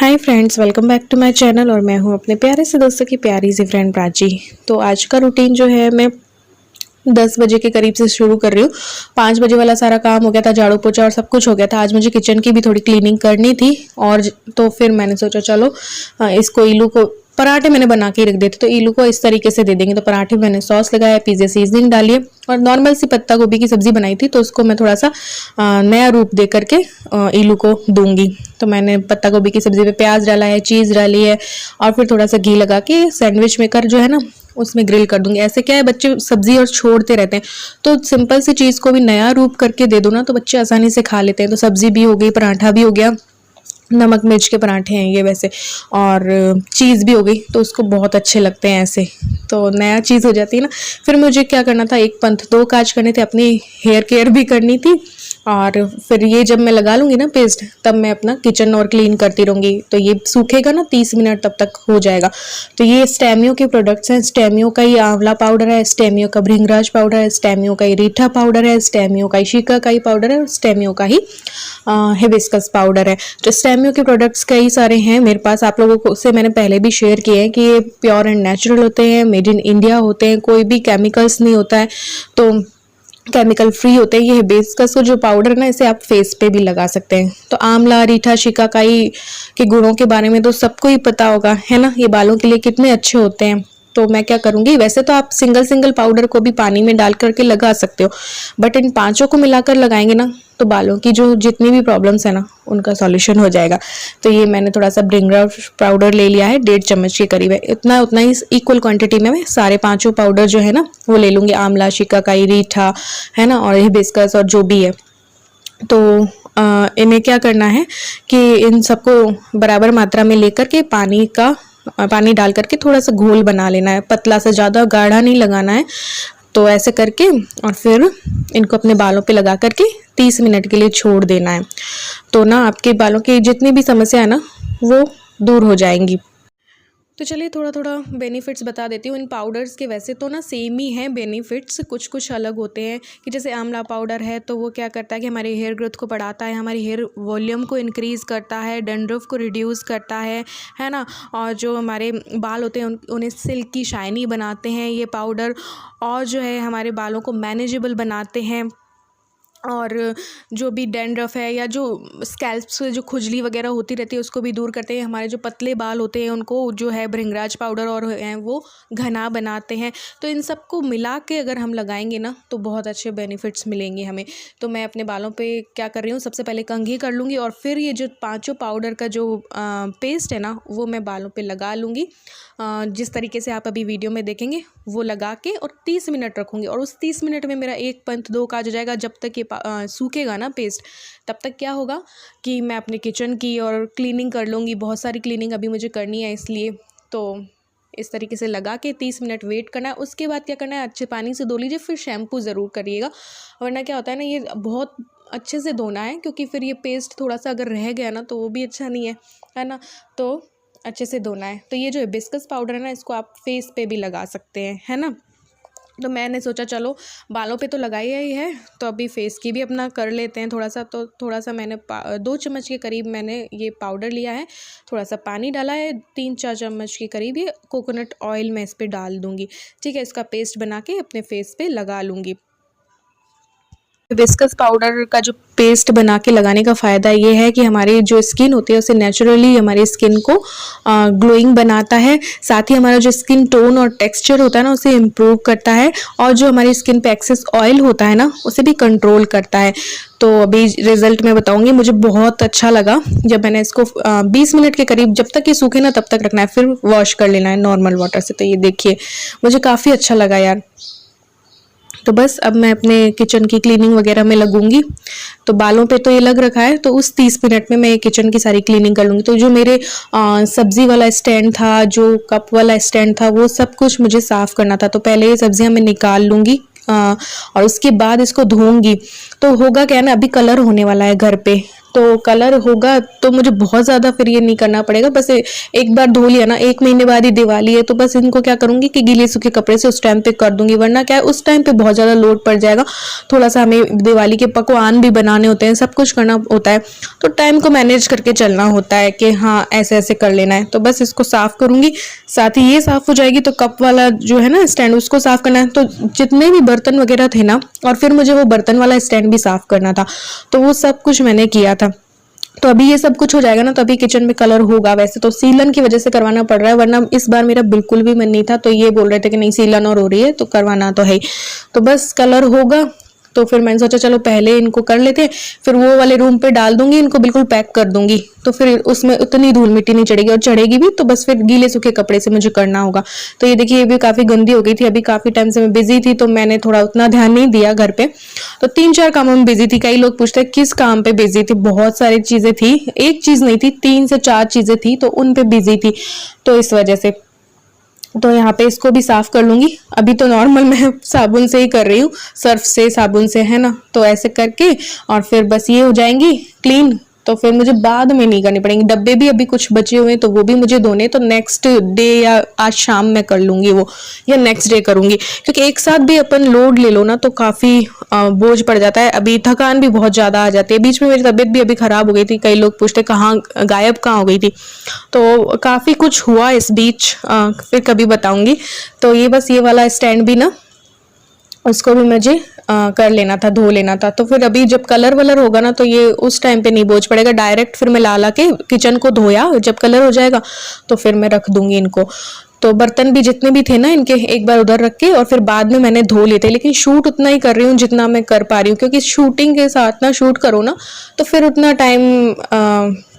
Hi friends, welcome back to my channel. और मैं हूं अपने प्यारे से दोस्तों की प्यारी सी फ्रेंड प्राची। तो आज का रूटीन जो है मैं 10 बजे के करीब से शुरू कर रही हूँ। 5 बजे वाला सारा काम हो गया था, झाड़ू पोछा और सब कुछ हो गया था। आज मुझे किचन की भी थोड़ी क्लीनिंग करनी थी और तो फिर मैंने सोचा चलो इसको इलू को पराठे मैंने बना के रख दिए थे, तो इलू को इस तरीके से दे देंगे। तो पराठे मैंने सॉस लगाया, पिज़्ज़ा सीजनिंग डाली है और नॉर्मल सी पत्ता गोभी की सब्जी बनाई थी, तो उसको मैं थोड़ा सा नया रूप दे करके इलू को दूंगी। तो मैंने पत्ता गोभी की सब्जी पे प्याज डाला है, चीज़ डाली है और फिर थोड़ा सा घी लगा के सैंडविच मेकर जो है ना उसमें ग्रिल कर दूंगी। ऐसे क्या है, बच्चे सब्जी और छोड़ते रहते हैं, तो सिंपल सी चीज़ को भी नया रूप करके दे दो ना तो बच्चे आसानी से खा लेते हैं। तो सब्जी भी हो गई, पराठा भी हो गया, नमक मिर्च के पराठे हैं ये वैसे, और चीज़ भी हो गई, तो उसको बहुत अच्छे लगते हैं ऐसे। तो नया चीज़ हो जाती है ना। फिर मुझे क्या करना था, एक पंथ दो काज करने थे, अपनी हेयर केयर भी करनी थी और फिर ये जब मैं लगा लूँगी ना पेस्ट, तब मैं अपना किचन और क्लीन करती रहूँगी। तो ये सूखेगा ना 30 मिनट, तब तक हो जाएगा। तो ये स्टेमियो के प्रोडक्ट्स हैं। स्टेमियो का ही आंवला पाउडर है, स्टेमियो का भृंगराज पाउडर है, स्टेमियो का ही रीठा पाउडर है, स्टेमियो का ही शिकाकाई पाउडर है और स्टेमियो का ही हिबिस्कस पाउडर है। तो स्टेमियो के प्रोडक्ट्स कई सारे हैं मेरे पास, आप लोगों को से मैंने पहले भी शेयर किए हैं कि ये प्योर एंड नेचुरल होते हैं, मेड इन इंडिया होते हैं, कोई भी केमिकल्स नहीं होता है, तो केमिकल फ्री होते हैं। ये हिबिस्कस जो पाउडर ना, इसे आप फेस पे भी लगा सकते हैं। तो आंवला, रीठा, शिकाकाई के गुणों के बारे में तो सबको ही पता होगा, है ना। ये बालों के लिए कितने अच्छे होते हैं। तो मैं क्या करूंगी, वैसे तो आप सिंगल सिंगल पाउडर को भी पानी में डाल करके लगा सकते हो, बट इन पांचों को मिलाकर लगाएंगे ना तो बालों की जो जितनी भी प्रॉब्लम्स है ना उनका सॉल्यूशन हो जाएगा। तो ये मैंने थोड़ा सा भृंगराज पाउडर ले लिया है, 1.5 चम्मच के करीब है। उतना ही इक्वल क्वांटिटी में मैं सारे पांचों पाउडर जो है ना वो ले लूंगी, आंवला, शिकाकाई, रीठा, है ना, और हिबिस्कस और जो भी है। तो इन्हें क्या करना है कि इन सबको बराबर मात्रा में लेकर के पानी डाल करके थोड़ा सा घोल बना लेना है, पतला सा, ज़्यादा गाढ़ा नहीं लगाना है। तो ऐसे करके और फिर इनको अपने बालों पे लगा करके 30 मिनट के लिए छोड़ देना है। तो ना आपके बालों की जितनी भी समस्या है ना वो दूर हो जाएंगी। तो चलिए थोड़ा थोड़ा बेनिफिट्स बता देती हूँ इन पाउडर्स के। वैसे तो ना सेम ही हैं बेनिफिट्स, कुछ कुछ अलग होते हैं। कि जैसे आंवला पाउडर है तो वो क्या करता है कि हमारे हेयर ग्रोथ को बढ़ाता है, हमारी हेयर वॉल्यूम को इंक्रीज़ करता है, डैंड्रफ को रिड्यूस करता है ना। और जो हमारे बाल होते हैं उन्हें सिल्की शाइनी बनाते हैं ये पाउडर, और जो है हमारे बालों को मैनेजेबल बनाते हैं। और जो भी डैंड्रफ है या जो स्कैल्प से जो खुजली वगैरह होती रहती है उसको भी दूर करते हैं। हमारे जो पतले बाल होते हैं उनको जो है भृंगराज पाउडर और हैं वो घना बनाते हैं। तो इन सब को मिला के अगर हम लगाएंगे ना तो बहुत अच्छे बेनिफिट्स मिलेंगे हमें। तो मैं अपने बालों पे क्या कर रही हूँ, सबसे पहले कंघी कर लूँगी और फिर ये जो पाँचों पाउडर का जो पेस्ट है ना वो मैं बालों पर लगा लूँगी। जिस तरीके से आप अभी वीडियो में देखेंगे वो लगा के और 30 मिनट रखूँगी। और उस 30 मिनट में मेरा एक पंथ दो काज हो जाएगा। जब तक ये सूखेगा ना पेस्ट, तब तक क्या होगा कि मैं अपने किचन की और क्लीनिंग कर लूँगी। बहुत सारी क्लीनिंग अभी मुझे करनी है, इसलिए तो इस तरीके से लगा के 30 मिनट वेट करना है। उसके बाद क्या करना है, अच्छे पानी से धो लीजिए, फिर शैम्पू ज़रूर करिएगा, वरना क्या होता है ना ये बहुत अच्छे से धोना है, क्योंकि फिर ये पेस्ट थोड़ा सा अगर रह गया ना तो वो भी अच्छा नहीं है ना। तो अच्छे से धोना है। तो ये जो हिबिस्कस पाउडर है ना इसको आप फेस पे भी लगा सकते हैं, है ना। तो मैंने सोचा चलो बालों पे तो लगाई ही है तो अभी फेस की भी अपना कर लेते हैं थोड़ा सा। तो थोड़ा सा मैंने 2 चम्मच के करीब मैंने ये पाउडर लिया है, थोड़ा सा पानी डाला है, 3-4 चम्मच के करीब ये कोकोनट ऑयल मैं इस पर डाल दूँगी। ठीक है, इसका पेस्ट बना के अपने फेस पे लगा लूँगी। हिबिस्कस पाउडर का जो पेस्ट बना के लगाने का फ़ायदा ये है कि हमारी जो स्किन होती है उसे नेचुरली हमारी स्किन को ग्लोइंग बनाता है। साथ ही हमारा जो स्किन टोन और टेक्सचर होता है ना उसे इम्प्रूव करता है, और जो हमारी स्किन पे एक्सेस ऑयल होता है ना उसे भी कंट्रोल करता है। तो अभी रिजल्ट मैं बताऊंगी, मुझे बहुत अच्छा लगा जब मैंने इसको 20 मिनट के करीब, जब तक ये सूखे ना तब तक रखना है, फिर वॉश कर लेना है नॉर्मल वाटर से। तो ये देखिए मुझे काफ़ी अच्छा लगा यार। तो बस अब मैं अपने किचन की क्लीनिंग वगैरह में लगूंगी। तो बालों पे तो ये लग रखा है, तो उस 30 मिनट में मैं किचन की सारी क्लीनिंग कर लूँगी। तो जो मेरे सब्जी वाला स्टैंड था, जो कप वाला स्टैंड था, वो सब कुछ मुझे साफ़ करना था। तो पहले ये सब्जियाँ मैं निकाल लूँगी और उसके बाद इसको धोऊंगी। तो होगा क्या ना, अभी कलर होने वाला है घर पे, तो कलर होगा तो मुझे बहुत ज़्यादा फिर ये नहीं करना पड़ेगा। बस एक बार धो लिया ना, 1 महीने बाद ही दिवाली है, तो बस इनको क्या करूँगी कि गीले सूखे कपड़े से उस टाइम पे कर दूंगी, वरना क्या है उस टाइम पे बहुत ज़्यादा लोड पड़ जाएगा। थोड़ा सा हमें दिवाली के पकवान भी बनाने होते हैं, सब कुछ करना होता है, तो टाइम को मैनेज करके चलना होता है कि हाँ ऐसे ऐसे कर लेना है। तो बस इसको साफ़ करूँगी, साथ ही ये साफ़ हो जाएगी। तो कप वाला जो है ना स्टैंड, उसको साफ़ करना है। तो जितने भी बर्तन वगैरह थे ना, और फिर मुझे वो बर्तन वाला स्टैंड भी साफ़ करना था, तो वो सब कुछ मैंने किया था। तो अभी ये सब कुछ हो जाएगा ना, तो अभी किचन में कलर होगा। वैसे तो सीलन की वजह से करवाना पड़ रहा है, वरना इस बार मेरा बिल्कुल भी मन नहीं था। तो ये बोल रहे थे कि नहीं सीलन और हो रही है तो करवाना तो है ही। तो बस कलर होगा, तो फिर मैंने सोचा चलो पहले इनको कर लेते हैं, फिर वो वाले रूम पे डाल दूंगी, इनको बिल्कुल पैक कर दूंगी, तो फिर उसमें उतनी धूल मिट्टी नहीं चढ़ेगी, और चढ़ेगी भी तो बस फिर गीले सूखे कपड़े से मुझे करना होगा। तो ये देखिए ये भी काफ़ी गंदी हो गई थी। अभी काफ़ी टाइम से मैं बिजी थी, तो मैंने थोड़ा उतना ध्यान नहीं दिया घर पे। तो 3-4 कामों में बिजी थी। कई लोग पूछते हैं किस काम पे बिजी थी, बहुत सारी चीज़ें थी, एक चीज़ नहीं थी, 3 से 4 चीज़ें थी, तो उन पे बिजी थी, तो इस वजह से। तो यहाँ पे इसको भी साफ कर लूंगी। अभी तो नॉर्मल मैं साबुन से ही कर रही हूँ, सर्फ से, साबुन से, है ना। तो ऐसे करके और फिर बस ये हो जाएंगी क्लीन। तो फिर मुझे बाद में नहीं करनी पड़ेंगी। डब्बे भी अभी कुछ बचे हुए हैं, तो वो भी मुझे धोने, तो नेक्स्ट डे या आज शाम में कर लूंगी वो, या नेक्स्ट डे करूंगी, क्योंकि एक साथ भी अपन लोड ले लो ना तो काफ़ी बोझ पड़ जाता है। अभी थकान भी बहुत ज़्यादा आ जाती है। बीच में मेरी तबीयत भी अभी ख़राब हो गई थी, कई लोग पूछते कहाँ गायब कहाँ हो गई थी, तो काफ़ी कुछ हुआ इस बीच, फिर कभी बताऊंगी। तो ये बस ये वाला स्टैंड भी ना, उसको भी मुझे कर लेना था, धो लेना था। तो फिर अभी जब कलर वलर होगा ना, तो ये उस टाइम पे नहीं बोझ पड़ेगा, डायरेक्ट फिर मैं ला के किचन को धोया, जब कलर हो जाएगा तो फिर मैं रख दूंगी इनको। तो बर्तन भी जितने भी थे ना इनके, एक बार उधर रख के और फिर बाद में मैंने धो लिए थे। लेकिन शूट उतना ही कर रही हूँ जितना मैं कर पा रही हूँ, क्योंकि शूटिंग के साथ ना शूट करो ना तो फिर उतना टाइम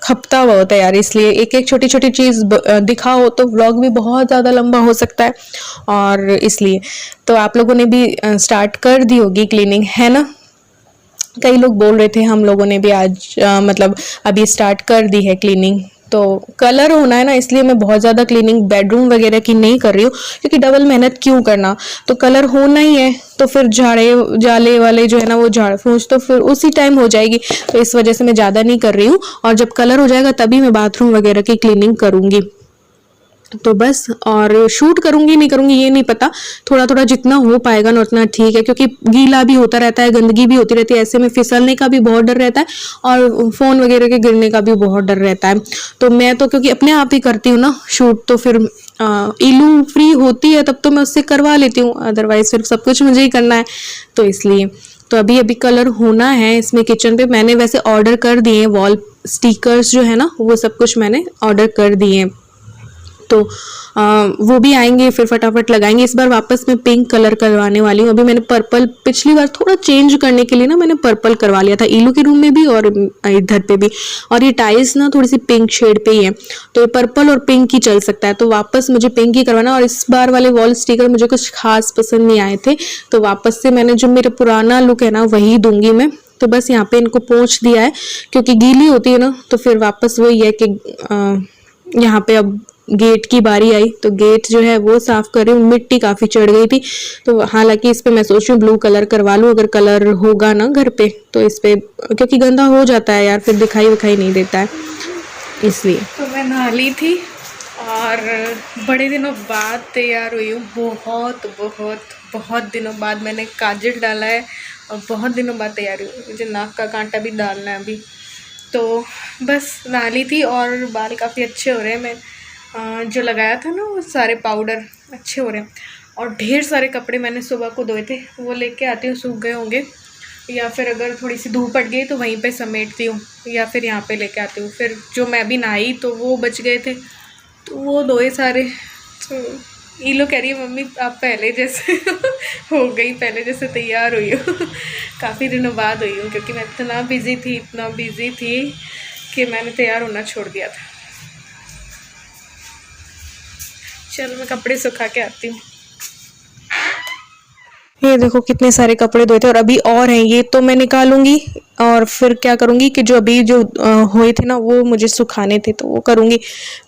खपता हुआ होता है यार, इसलिए एक एक छोटी छोटी चीज़ दिखाओ तो व्लॉग भी बहुत ज़्यादा लंबा हो सकता है, और इसलिए। तो आप लोगों ने भी स्टार्ट कर दी होगी क्लीनिंग, है ना। कई लोग बोल रहे थे हम लोगों ने भी आज मतलब अभी स्टार्ट कर दी है क्लीनिंग। तो कलर होना है ना, इसलिए मैं बहुत ज़्यादा क्लीनिंग बेडरूम वगैरह की नहीं कर रही हूँ, क्योंकि डबल मेहनत क्यों करना। तो कलर होना ही है, तो फिर झाड़े जाले वाले जो है ना, वो झाड़ फूंस तो फिर उसी टाइम हो जाएगी। तो इस वजह से मैं ज़्यादा नहीं कर रही हूँ, और जब कलर हो जाएगा तभी मैं बाथरूम वगैरह की क्लीनिंग करूँगी। तो बस, और शूट करूंगी नहीं करूंगी ये नहीं पता, थोड़ा थोड़ा जितना हो पाएगा ना उतना ठीक है, क्योंकि गीला भी होता रहता है, गंदगी भी होती रहती है, ऐसे में फिसलने का भी बहुत डर रहता है, और फोन वगैरह के गिरने का भी बहुत डर रहता है। तो मैं तो क्योंकि अपने आप ही करती हूँ ना शूट, तो फिर इलू फ्री होती है तब तो मैं उससे करवा लेती हूँ, अदरवाइज फिर सब कुछ मुझे ही करना है, तो इसलिए। तो अभी अभी कलर होना है इसमें किचन पे। मैंने वैसे ऑर्डर कर दिए हैं वॉल स्टिकर्स जो है ना, वो सब कुछ मैंने ऑर्डर कर दिए हैं, तो वो भी आएंगे, फिर फटाफट लगाएंगे। इस बार वापस मैं पिंक कलर करवाने वाली हूँ। अभी मैंने पर्पल, पिछली बार थोड़ा चेंज करने के लिए ना मैंने पर्पल करवा लिया था, ईलू के रूम में भी और इधर पे भी, और ये टाइल्स ना थोड़ी सी पिंक शेड पे ही है, तो ये पर्पल और पिंक ही चल सकता है। तो वापस मुझे पिंक ही करवाना, और इस बार वाले वॉल स्टिकर मुझे कुछ खास पसंद नहीं आए थे, तो वापस से मैंने जो मेरा पुराना लुक है ना वही दूंगी मैं। तो बस यहाँ पे इनको पोंछ दिया है, क्योंकि गीली होती है ना, तो फिर वापस वही है कि यहाँ पे अब गेट की बारी आई, तो गेट जो है वो साफ कर रही हूँ। मिट्टी काफी चढ़ गई थी, तो हालांकि इस पे मैं सोच रही हूँ ब्लू कलर करवा लूँ, अगर कलर होगा ना घर पे तो इस पे, क्योंकि गंदा हो जाता है यार, फिर दिखाई विखाई नहीं देता है, इसलिए। तो मैं नहा ली थी और बड़े दिनों बाद तैयार हुई हूँ, बहुत बहुत बहुत दिनों बाद मैंने काजल डाला है, और बहुत दिनों बाद तैयार हुई हूँ। मुझे नाक का कांटा भी डालना है अभी। तो बस नहा ली थी, और बाल काफ़ी अच्छे हो रहे हैं। मैं जो लगाया था ना वो सारे पाउडर अच्छे हो रहे हैं, और ढेर सारे कपड़े मैंने सुबह को धोए थे, वो लेके आती हूँ, सूख गए होंगे, या फिर अगर थोड़ी सी धूप पड़ गई तो वहीं पे समेटती हूँ, या फिर यहाँ पे लेके आती हूँ। फिर जो मैं भी नहाई तो वो बच गए थे, तो वो धोए सारे। तो ईलो कह रही है मम्मी आप पहले जैसे हो गई, पहले जैसे तैयार हुई हो काफ़ी दिनों बाद हुई हूँ, क्योंकि मैं इतना बिज़ी थी कि मैंने तैयार होना छोड़ दिया था। चलो मैं कपड़े सुखा के आती हूँ। ये देखो कितने सारे कपड़े धोए थे, और अभी और हैं, ये तो मैं निकालूंगी, और फिर क्या करूंगी कि जो अभी जो हुए थे ना वो मुझे सुखाने थे, तो वो करूंगी।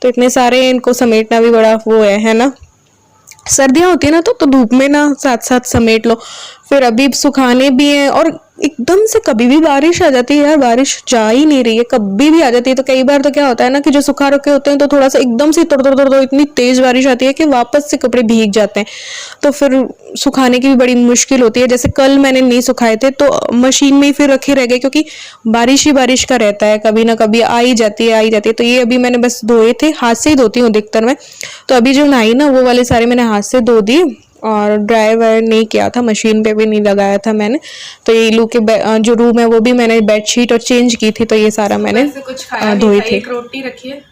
तो इतने सारे, इनको समेटना भी बड़ा वो है ना। सर्दियाँ होती है ना तो धूप में ना साथ साथ समेट लो, फिर अभी सुखाने भी हैं, और एकदम से कभी भी बारिश आ जाती है यार, बारिश जा ही नहीं रही है, कभी भी आ जाती है। तो कई बार तो क्या होता है ना कि जो सुखा रखे होते हैं तो थोड़ा सा एकदम से तुड़ तुड़ तुड़ तुड़ इतनी तेज बारिश आती है कि वापस से कपड़े भीग जाते हैं, तो फिर सुखाने की भी बड़ी मुश्किल होती है। जैसे कल मैंने नहीं सुखाए थे तो मशीन में ही फिर रखे रह गए, क्योंकि बारिश ही बारिश का रहता है, कभी ना कभी आ ही जाती है, आ ही जाती है। तो ये अभी मैंने बस धोए थे, हाथ से ही धोती हूँ अधिकतर मैं। तो अभी जो नहाई ना वो वाले सारे मैंने हाथ से धो दिए, और ड्राई वायर नहीं किया था, मशीन पे भी नहीं लगाया था मैंने। तो ये इलू के जो रूम है वो भी मैंने बेडशीट और चेंज की थी, तो ये सारा मैंने कुछ खाया धोए थे। एक रोटी रखी है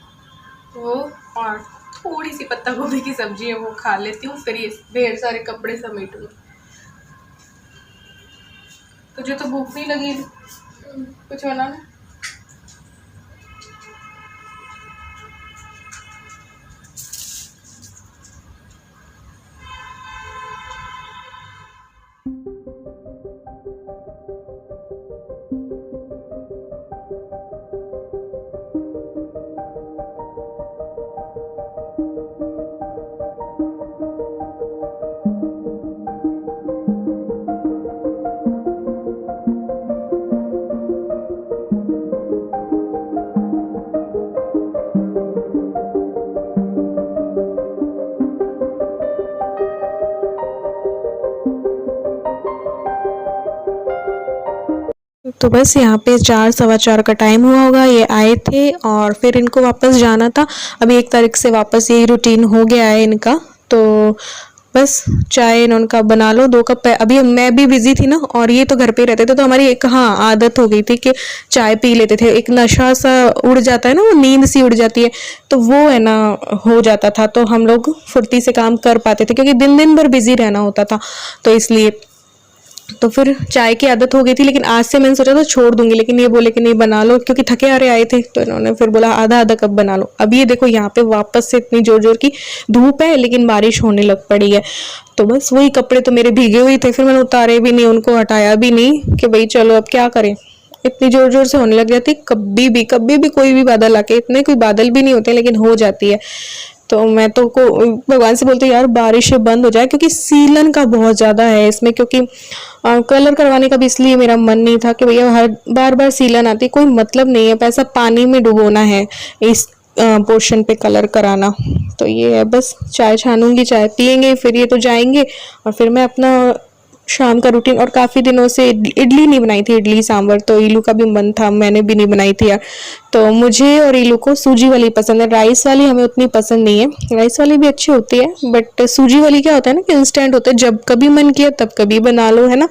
वो, और थोड़ी सी पत्ता गोभी की सब्जी है वो खा लेती हूँ, फिर ये ढेर सारे कपड़े समेटूंगी। तुझे तो भूख नहीं लगी, कुछ बनाना? तो बस यहाँ पे 4 सवा 4 का टाइम हुआ होगा, ये आए थे और फिर इनको वापस जाना था। अभी 1 तारीख से वापस यही रूटीन हो गया है इनका। तो बस चाय इनका बना लो 2 कप। अभी मैं भी बिजी थी ना, और ये तो घर पे ही रहते थे, तो हमारी एक आदत हो गई थी कि चाय पी लेते थे। एक नशा सा उड़ जाता है ना, वो नींद सी उड़ जाती है, तो वो है ना हो जाता था। तो हम लोग फुर्ती से काम कर पाते थे, क्योंकि दिन दिन भर बिजी रहना होता था, तो इसलिए तो फिर चाय की आदत हो गई थी। लेकिन आज से मैंने सोचा था छोड़ दूंगी, लेकिन ये बोले कि नहीं बना लो, क्योंकि थके हारे आए थे, तो इन्होंने फिर बोला आधा आधा कप बना लो। अब ये देखो यहाँ पे वापस से इतनी जोर जोर की धूप है, लेकिन बारिश होने लग पड़ी है। तो बस वही कपड़े तो मेरे भीगे हुए थे, फिर मैंने उतारे भी नहीं, उनको हटाया भी नहीं कि भाई चलो अब क्या करें, इतनी जोर जोर से होने लग जाती। कभी भी कोई भी बादल आके, इतने कोई बादल भी नहीं होते लेकिन हो जाती है। तो मैं तो को भगवान से बोलती हूँ यार बारिश बंद हो जाए, क्योंकि सीलन का बहुत ज़्यादा है इसमें। क्योंकि कलर करवाने का भी इसलिए मेरा मन नहीं था कि भैया हर बार बार सीलन आती, कोई मतलब नहीं है, पैसा पानी में डुबोना है इस पोर्शन पे कलर कराना। तो ये है, बस चाय छानूंगी, चाय पियेंगे, फिर ये तो जाएंगे, और फिर मैं अपना शाम का रूटीन। और काफ़ी दिनों से इडली नहीं बनाई थी, इडली सांभर, तो इलू का भी मन था, मैंने भी नहीं बनाई थी यार। तो मुझे और इलू को सूजी वाली पसंद है, राइस वाली हमें उतनी पसंद नहीं है। राइस वाली भी अच्छी होती है, बट सूजी वाली क्या होता है ना कि इंस्टेंट होता है, जब कभी मन किया तब कभी बना लो, है ना।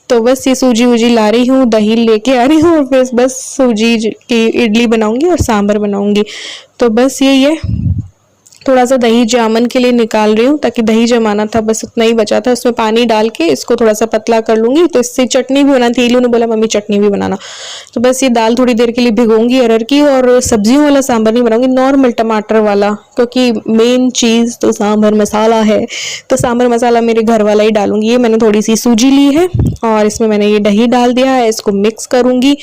तो बस ये सूजी वूजी ला रही हूँ, दही लेके आ रही हूँ, और फिर बस सूजी की इडली बनाऊंगी और सांभर बनाऊंगी। तो बस यही है, थोड़ा सा दही जामन के लिए निकाल रही हूँ, ताकि दही जमाना था बस उतना ही बचा था, उसमें पानी डाल के इसको थोड़ा सा पतला कर लूंगी। तो इससे चटनी भी बनाती थी, इलू ने बोला मम्मी चटनी भी बनाना। तो बस ये दाल थोड़ी देर के लिए भिगोंगी अरहर की, और सब्जियों वाला सांभर नहीं बनाऊंगी, नॉर्मल टमाटर वाला, क्योंकि मेन चीज़ तो सांभर मसाला है। तो सांभर मसाला मेरे घर वाला ही डालूंगी। ये मैंने थोड़ी सी सूजी ली है, और इसमें मैंने ये दही डाल दिया है, इसको मिक्स करूंगी।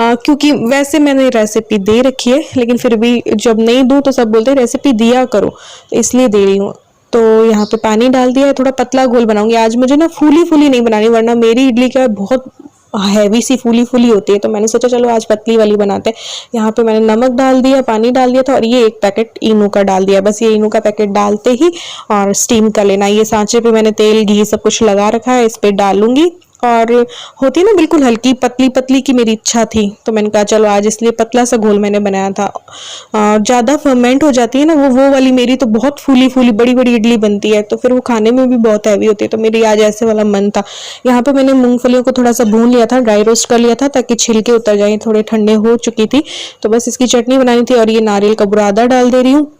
क्योंकि वैसे मैंने रेसिपी दे रखी है, लेकिन फिर भी जब नहीं दूँ तो सब बोलते हैं रेसिपी दिया करो, तो इसलिए दे रही हूँ। तो यहाँ पे पानी डाल दिया है, थोड़ा पतला घोल बनाऊंगी आज। मुझे ना फूली फूली नहीं बनानी, वरना मेरी इडली क्या है बहुत हैवी सी फूली फूली होती है, तो मैंने सोचा चलो आज पतली वाली बनाते हैं। यहाँ पे मैंने नमक डाल दिया, पानी डाल दिया था, और ये 1 पैकेट इनो का डाल दिया। बस ये इनो का पैकेट डालते ही और स्टीम कर लेना। ये सांचे पे मैंने तेल घी सब कुछ लगा रखा है, इस पे डालूंगी। और होती है ना बिल्कुल हल्की पतली पतली की मेरी इच्छा थी, तो मैंने कहा चलो आज इसलिए पतला सा घोल मैंने बनाया था। ज़्यादा फर्मेंट हो जाती है ना वो वाली मेरी तो बहुत फूली फूली बड़ी बड़ी इडली बनती है, तो फिर वो खाने में भी बहुत हैवी होती है। तो मेरी आज ऐसे वाला मन था। यहाँ पे मैंने मूंगफलियों को थोड़ा सा भून लिया था, ड्राई रोस्ट कर लिया था, ताकि छिलके उतर जाए, थोड़े ठंडे हो चुकी थी। तो बस इसकी चटनी बनानी थी, और ये नारियल का बुरादा डाल दे रही हूँ,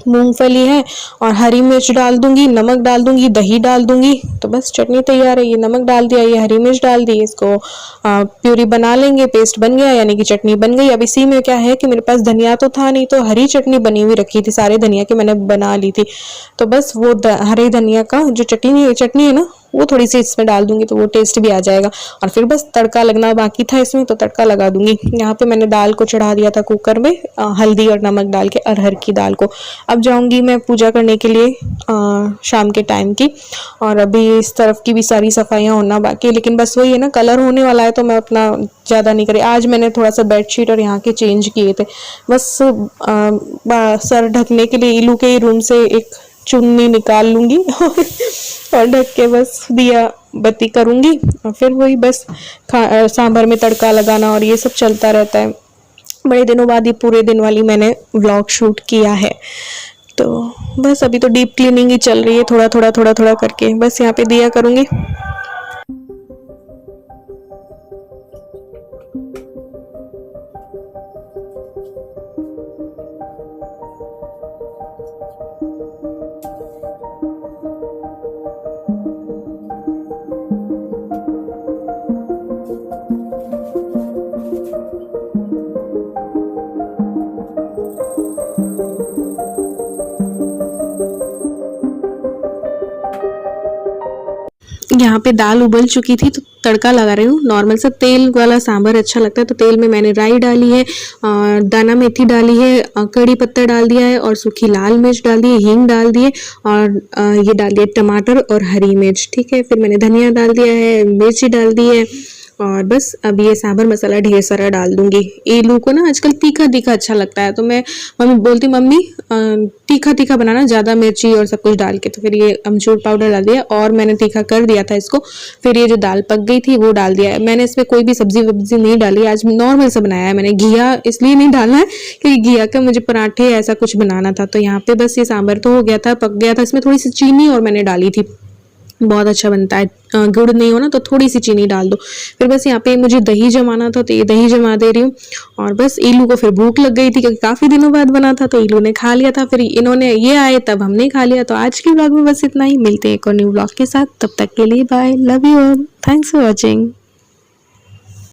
मूंगफली है, और हरी मिर्च डाल दूंगी, नमक डाल दूंगी, दही डाल दूंगी। तो बस चटनी तैयार है। ये नमक डाल दिया, ये हरी मिर्च डाल दी, इसको प्यूरी बना लेंगे, पेस्ट बन गया, यानी कि चटनी बन गई। अब इसी में क्या है कि मेरे पास धनिया तो था नहीं, तो हरी चटनी बनी हुई रखी थी, सारे धनिया की मैंने बना ली थी। तो बस वो हरे धनिया का जो चटनी है ना, वो थोड़ी सी इसमें डाल दूंगी तो वो टेस्ट भी आ जाएगा। और फिर बस तड़का लगना बाकी था इसमें, तो तड़का लगा दूंगी। यहाँ पे मैंने दाल को चढ़ा दिया था कुकर में, हल्दी और नमक डाल के, अरहर की दाल को। अब जाऊंगी मैं पूजा करने के लिए शाम के टाइम की। और अभी इस तरफ की भी सारी सफाइयाँ होना बाकी है, लेकिन बस वही है ना, कलर होने वाला है तो मैं अपना ज़्यादा नहीं करी। आज मैंने थोड़ा सा बेडशीट और यहाँ के चेंज किए थे, बस सर ढकने के लिए इलू के रूम से एक चुन्नी निकाल लूंगी और ढक के बस दिया बत्ती करूंगी। और फिर वही बस सांभर में तड़का लगाना और ये सब चलता रहता है। बड़े दिनों बाद ये पूरे दिन वाली मैंने व्लॉग शूट किया है। तो बस अभी तो डीप क्लीनिंग ही चल रही है, थोड़ा थोड़ा करके बस यहाँ पे दिया करूंगी। यहाँ पे दाल उबल चुकी थी तो तड़का लगा रही हूँ। नॉर्मल सा तेल वाला सांभर अच्छा लगता है, तो तेल में मैंने राई डाली है, दाना मेथी डाली है, कड़ी पत्ता डाल दिया है और सूखी लाल मिर्च डाल दी है, हींग डाल दिए और ये डाल दिए टमाटर और हरी मिर्च। ठीक है, फिर मैंने धनिया डाल दिया है, मिर्ची डाल दी है और बस अब ये सांभर मसाला ढेर सारा डाल दूंगी। इलू को ना आजकल तीखा तीखा अच्छा लगता है, तो मैं मम्मी बोलती मम्मी तीखा तीखा बनाना, ज़्यादा मिर्ची और सब कुछ डाल के। तो फिर ये अमचूर पाउडर डाल दिया और मैंने तीखा कर दिया था इसको। फिर ये जो दाल पक गई थी वो डाल दिया है। मैंने इसमें कोई भी सब्जी वब्जी नहीं डाली, आज नॉर्मल सा बनाया है। मैंने घिया इसलिए नहीं डाला है क्योंकि घिया का मुझे पराठे ऐसा कुछ बनाना था। तो यहाँ पे बस ये सांभर तो हो गया था, पक गया था। इसमें थोड़ी सी चीनी और मैंने डाली थी, बहुत अच्छा बनता है। गुड़ नहीं हो ना तो थोड़ी सी चीनी डाल दो। फिर बस यहाँ पे मुझे दही जमाना था तो ये दही जमा दे रही हूँ। और बस इलू को फिर भूख लग गई थी क्योंकि काफ़ी दिनों बाद बना था, तो इलू ने खा लिया था। फिर इन्होंने ये आए तब हमने खा लिया। तो आज के ब्लॉग में बस इतना ही, मिलते हैं एक और न्यू ब्लॉग के साथ। तब तक के लिए bye, love you all, thanks for watching.